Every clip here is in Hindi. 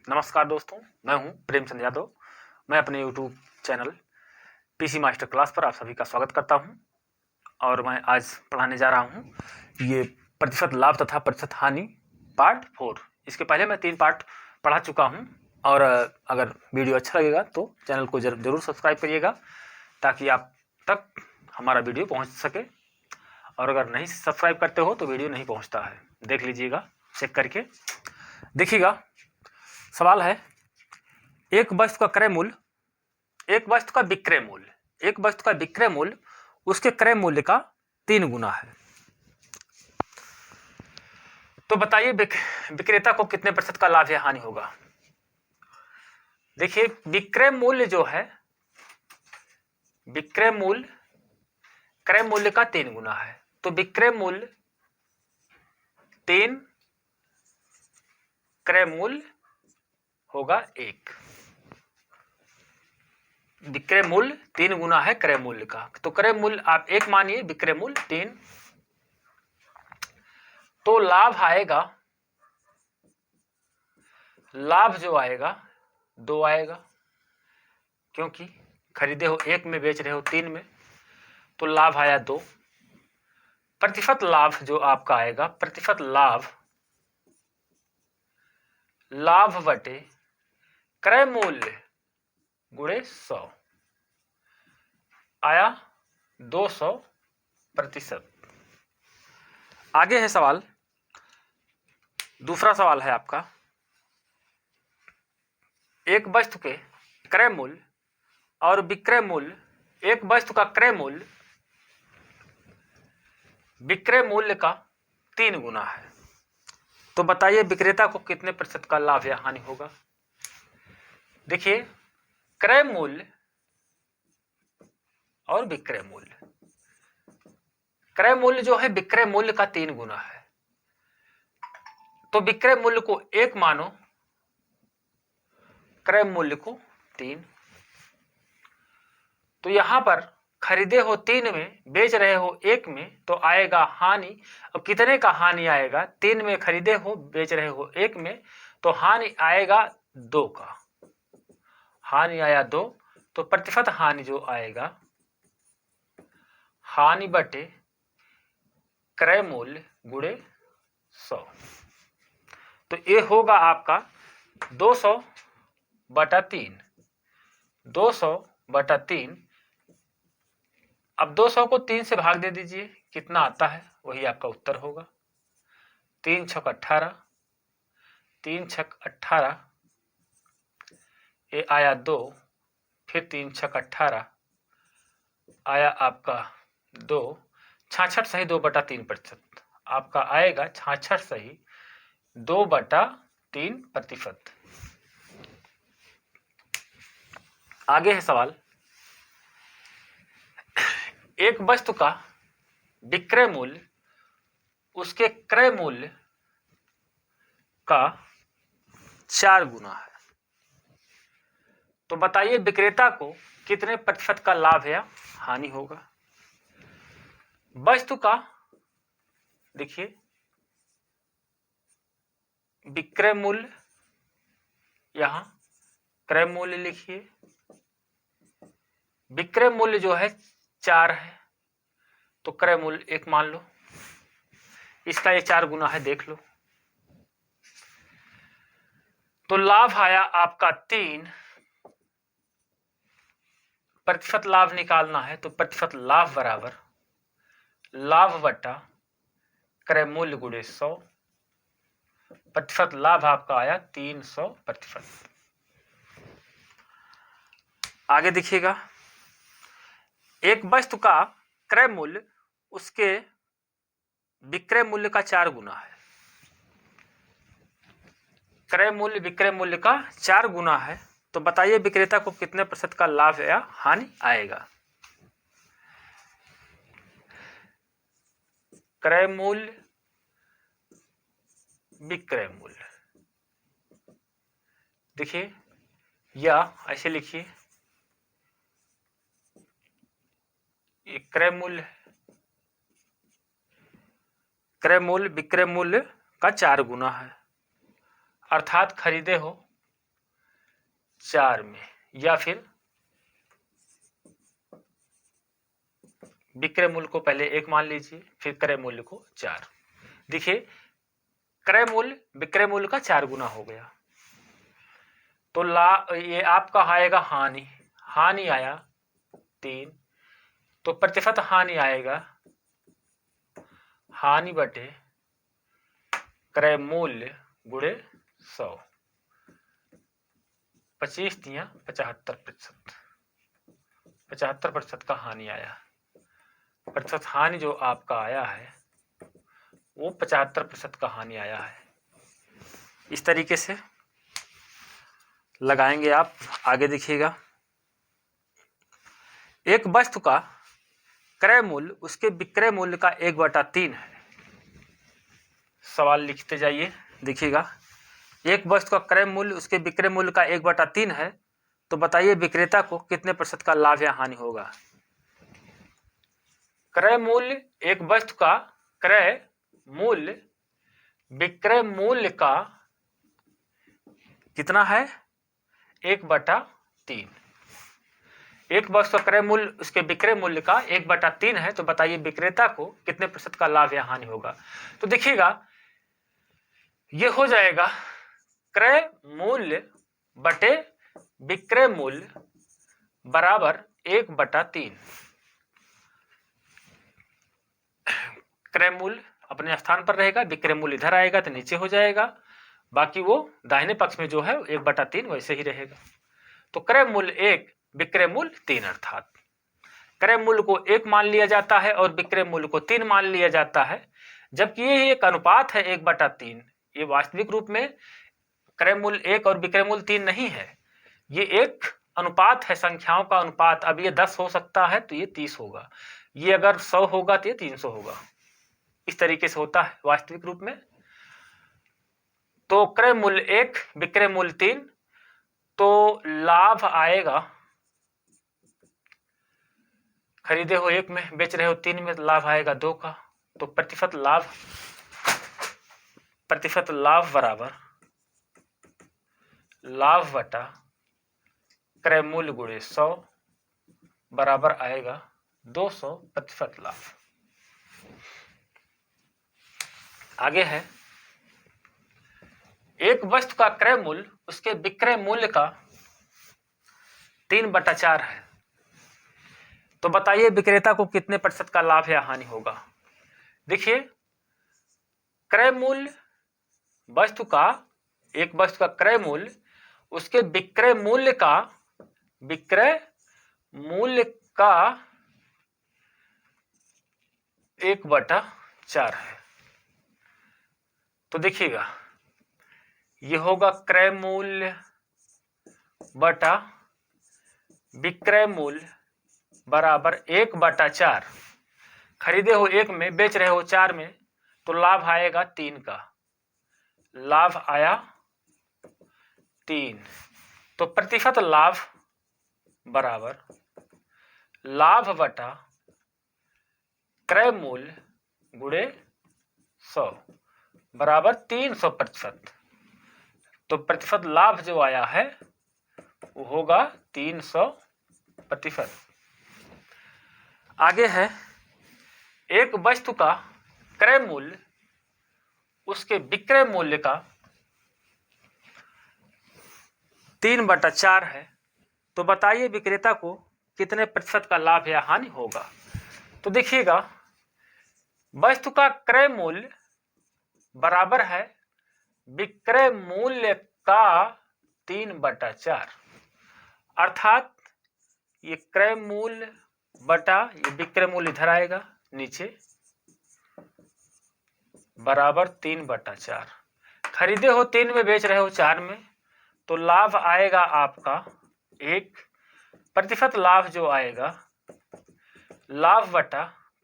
नमस्कार दोस्तों, मैं हूं प्रेमचंद यादव। मैं अपने YouTube channel PC master class पर आप सभी का स्वागत करता हूं और मैं आज पढ़ाने जा रहा हूं ये प्रतिशत लाभ तथा प्रतिशत हानि पार्ट 4। इसके पहले मैं 3 पार्ट पढ़ा चुका हूं और अगर वीडियो अच्छा लगेगा तो चैनल को जरूर सब्सक्राइब करिएगा ताकि आप तक हमारा वीडियो पहुँच सके, और अगर नहीं सब्सक्राइब करते हो तो वीडियो नहीं पहुँचता है। देख लीजिएगा, चेक करके देखिएगा। सवाल है, एक वस्तु का क्रय मूल्य, एक वस्तु का विक्रय मूल्य, एक वस्तु का विक्रय मूल्य उसके क्रय मूल्य का 3 गुना है। तो बताइए विक्रेता को कितने प्रतिशत का लाभ या हानि होगा। देखिए, विक्रय मूल्य जो है, विक्रय मूल्य क्रय मूल्य का 3 गुना है, तो विक्रय मूल्य 3, क्रय मूल्य होगा 1। विक्रय मूल्य 3 गुना है क्रय मूल्य का, तो क्रय मूल्य आप 1 मानिए, विक्रय मूल्य 3। तो लाभ आएगा, लाभ जो आएगा 2 आएगा, क्योंकि खरीदे हो 1 में, बेच रहे हो 3 में, तो लाभ आया 2। प्रतिशत लाभ जो आपका आएगा, प्रतिशत लाभ, लाभ बटे क्रय मूल्य गुणे 100 आया 200%। आगे है सवाल, दूसरा सवाल है आपका, एक वस्तु के क्रय मूल्य और विक्रय मूल्य, एक वस्तु का क्रय मूल्य विक्रय मूल्य का 3 गुना है। तो बताइए विक्रेता को कितने प्रतिशत का लाभ या हानि होगा। देखिए, क्रय मूल्य और विक्रय मूल्य, क्रय मूल्य जो है विक्रय मूल्य का 3 गुना है, तो विक्रय मूल्य को 1 मानो, क्रय मूल्य को 3। तो यहां पर खरीदे हो 3 में, बेच रहे हो 1 में, तो आएगा हानि। अब कितने का हानि आएगा, 3 में खरीदे हो, बेच रहे हो 1 में, तो हानि आएगा 2 का। हानि आया 2, तो प्रतिशत हानि जो आएगा, हानि बटे क्रय मूल्य गुणे 100, तो ये होगा आपका 200/3। 200/3। अब 200 को 3 से भाग दे दीजिए, कितना आता है वही आपका उत्तर होगा। 3 छक 18, 3 छक 18, ये आया 2, फिर 3 छक 18 आया आपका 2, 66 सही 2/3%। आपका आएगा 66 सही 2/3%। आगे है सवाल, एक वस्तु का विक्रय मूल्य उसके क्रय मूल्य का 4 गुना है। तो बताइए विक्रेता को कितने प्रतिशत का लाभ या हानि होगा। वस्तु का, देखिए, विक्रय मूल्य, यहां क्रय मूल्य लिखिए, विक्रय मूल्य जो है 4 है, तो क्रय मूल्य 1 मान लो, इसका ये 4 गुना है, देख लो। तो लाभ आया आपका 3। प्रतिशत लाभ निकालना है, तो प्रतिशत लाभ बराबर लाभ बटा क्रय मूल्य गुणे 100। प्रतिशत लाभ आपका आया 300%। आगे देखिएगा, एक वस्तु का क्रय मूल्य उसके विक्रय मूल्य का 4 गुना है। क्रय मूल्य विक्रय मूल्य का 4 गुना है, तो बताइए विक्रेता को कितने प्रतिशत का लाभ या हानि आएगा। क्रय मूल्य विक्रय मूल्य, देखिए, या ऐसे लिखिए, ये क्रय मूल्य, क्रय मूल्य विक्रय मूल्य का 4 गुना है, अर्थात खरीदे हो 4 में, या फिर विक्रय मूल्य को पहले 1 मान लीजिए, फिर क्रय मूल्य को 4। देखिए क्रय मूल्य विक्रय मूल्य का 4 गुना हो गया, तो ये आपका आएगा हानि, हानि आया 3, तो प्रतिशत हानि आएगा हानि बटे क्रय मूल्य गुणे 100, 25 दिया 75%, 75% का हानि आया। प्रतिशत हानि जो आपका आया है वो 75% का हानि आया है। इस तरीके से लगाएंगे आप। आगे देखिएगा, एक वस्तु का क्रय मूल्य उसके विक्रय मूल्य का 1/3 है। सवाल लिखते जाइए। देखिएगा, एक वस्तु का क्रय मूल्य उसके विक्रय मूल्य का 1/3 है, तो बताइए विक्रेता को कितने प्रतिशत का लाभ या हानि होगा। क्रय मूल्य, एक वस्तु का क्रय मूल्य विक्रय मूल्य का कितना है, 1/3। एक वस्तु का क्रय मूल्य उसके विक्रय मूल्य का 1/3 है, तो बताइए विक्रेता को कितने प्रतिशत का लाभ या हानि होगा। तो देखिएगा ये हो जाएगा क्रय मूल्य बटे विक्रय मूल्य बराबर 1/3। क्रय मूल्य अपने स्थान पर रहेगा, विक्रय मूल्य इधर आएगा तो नीचे हो जाएगा, बाकी वो दाहिने पक्ष में जो है 1/3 वैसे ही रहेगा। तो क्रय मूल्य 1 विक्रय मूल्य 3, अर्थात क्रय मूल्य को 1 मान लिया जाता है और विक्रय मूल्य को 3 मान लिया जाता है, जबकि ये एक अनुपात है 1/3। ये वास्तविक रूप में क्रय मूल्य 1 और विक्रय मूल्य 3 नहीं है, ये एक अनुपात है, संख्याओं का अनुपात। अब ये 10 हो सकता है तो ये 30 होगा, ये अगर 100 होगा तो ये 300 होगा। इस तरीके से होता है वास्तविक रूप में। तो क्रय मूल्य 1 विक्रय मूल्य 3, तो लाभ आएगा, खरीदे हो 1 में बेच रहे हो 3 में, लाभ आएगा 2 का। तो प्रतिशत लाभ बराबर लाभ बटा क्रय मूल्य गुणे 100 बराबर आएगा 200% लाभ। आगे है, एक वस्तु का क्रय मूल्य उसके विक्रय मूल्य का 3/4 है, तो बताइए विक्रेता को कितने प्रतिशत का लाभ या हानि होगा। देखिए क्रय मूल्य वस्तु का, एक वस्तु का क्रय मूल्य उसके विक्रय मूल्य का 1/4 है। तो देखिएगा ये होगा क्रय मूल्य बटा विक्रय मूल्य बराबर 1/4। खरीदे हो 1 में बेच रहे हो 4 में, तो लाभ आएगा 3 का, लाभ आया 3। तो प्रतिशत लाभ बराबर लाभ बटा क्रय मूल्य गुणे 100 बराबर 300%। तो प्रतिशत लाभ जो आया है वो होगा 300%। आगे है, एक वस्तु का क्रय मूल्य उसके विक्रय मूल्य का 3/4 है, तो बताइए विक्रेता को कितने प्रतिशत का लाभ या हानि होगा। तो देखिएगा वस्तु का क्रय मूल्य बराबर है विक्रय मूल्य का 3/4, अर्थात ये क्रय मूल्य बटा ये विक्रय मूल्य इधर आएगा नीचे बराबर 3/4। खरीदे हो 3 में बेच रहे हो 4 में, तो लाभ आएगा आपका 1। प्रतिशत लाभ जो आएगा लाभ बटा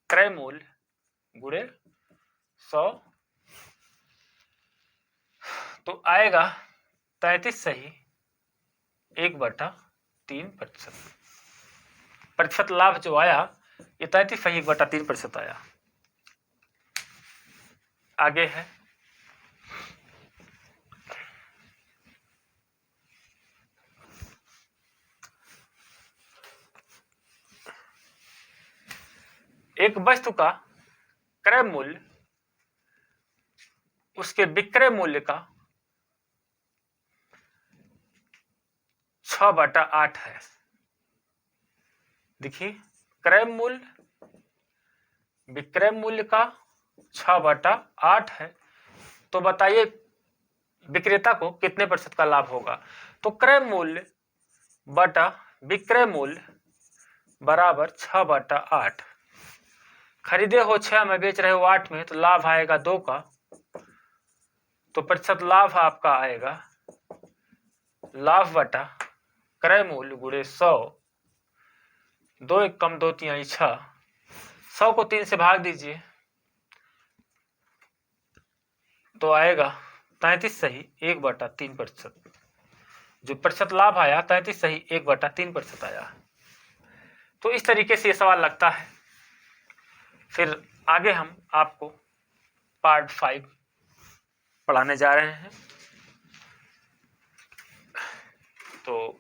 क्रय मूल्य गुणे 100, तो आएगा 33 सही 1/3%। प्रतिशत लाभ जो आया ये 33 सही 1/3% आया। आगे है, एक वस्तु का क्रय मूल्य उसके विक्रय मूल्य का 6/8 है। देखिए, क्रय मूल्य विक्रय मूल्य का 6/8 है, तो बताइए विक्रेता को कितने प्रतिशत का लाभ होगा। तो क्रय मूल्य बटा विक्रय मूल्य बराबर 6/8। खरीदे हो 6 में, बेच रहे हो 8 में, तो लाभ आएगा 2 का, तो प्रतिशत लाभ आपका आएगा लाभ बटा क्रय मूल्य गुणे 100। 2 1 कम 2 3 6, 100 को 3 से भाग दीजिए तो आएगा 33 सही 1/3%। जो प्रतिशत लाभ आया 33 सही 1/3% आया। तो इस तरीके से ये सवाल लगता है। फिर आगे हम आपको पार्ट 5 पढ़ाने जा रहे हैं। तो